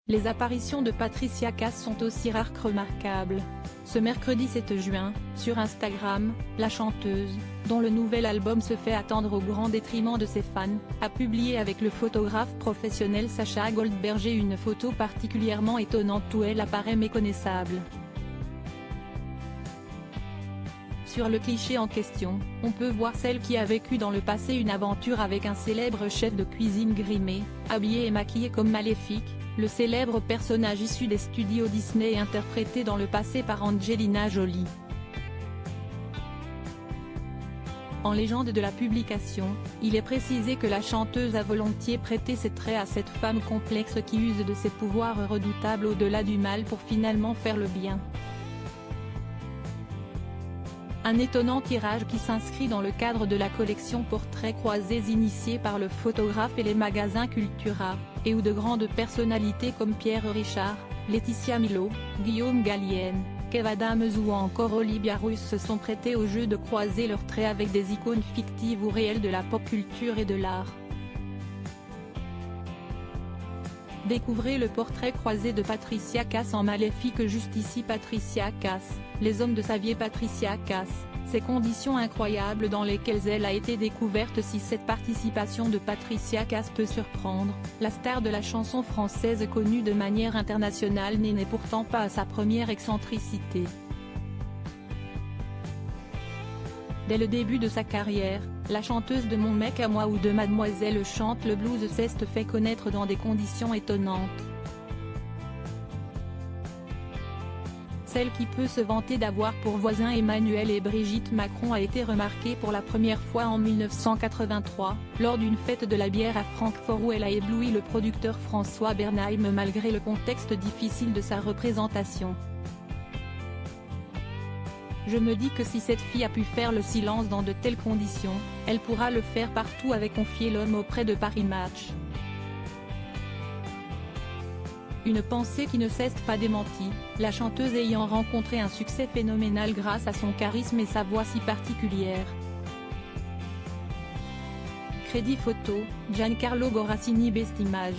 Les apparitions de Patricia Cass sont aussi rares que remarquables. Ce mercredi 7 juin, sur Instagram, la chanteuse, dont le nouvel album se fait attendre au grand détriment de ses fans, a publié avec le photographe professionnel Sacha Goldberger une photo particulièrement étonnante où elle apparaît méconnaissable. Sur le cliché en question, on peut voir celle qui a vécu dans le passé une aventure avec un célèbre chef de cuisine grimé, habillé et maquillé comme Maléfique, le célèbre personnage issu des studios Disney et interprété dans le passé par Angelina Jolie. En légende de la publication, il est précisé que la chanteuse a volontiers prêté ses traits à cette femme complexe qui use de ses pouvoirs redoutables au-delà du mal pour finalement faire le bien. Un étonnant tirage qui s'inscrit dans le cadre de la collection Portraits croisés initiée par le photographe et les magasins Cultura, et où de grandes personnalités comme Pierre Richard, Laetitia Milo, Guillaume Gallienne, Kev Adams ou encore Olivia Russe se sont prêtés au jeu de croiser leurs traits avec des icônes fictives ou réelles de la pop culture et de l'art. Découvrez le portrait croisé de Patricia Cass en Maléfique. Juste ici Patricia Cass, les hommes de Saviez Patricia Cass, ces conditions incroyables dans lesquelles elle a été découverte. Si cette participation de Patricia Cass peut surprendre, la star de la chanson française connue de manière internationale n'est pourtant pas à sa première excentricité. Dès le début de sa carrière, la chanteuse de Mon mec à moi ou de Mademoiselle chante le blues s'est fait connaître dans des conditions étonnantes. Celle qui peut se vanter d'avoir pour voisins Emmanuel et Brigitte Macron a été remarquée pour la première fois en 1983, lors d'une fête de la bière à Francfort où elle a ébloui le producteur François Bernheim malgré le contexte difficile de sa représentation. Je me dis que si cette fille a pu faire le silence dans de telles conditions, elle pourra le faire partout, avait confié l'homme auprès de Paris Match. Une pensée qui ne s'est pas démentie, la chanteuse ayant rencontré un succès phénoménal grâce à son charisme et sa voix si particulière. Crédit photo, Giancarlo Borassini. Best image.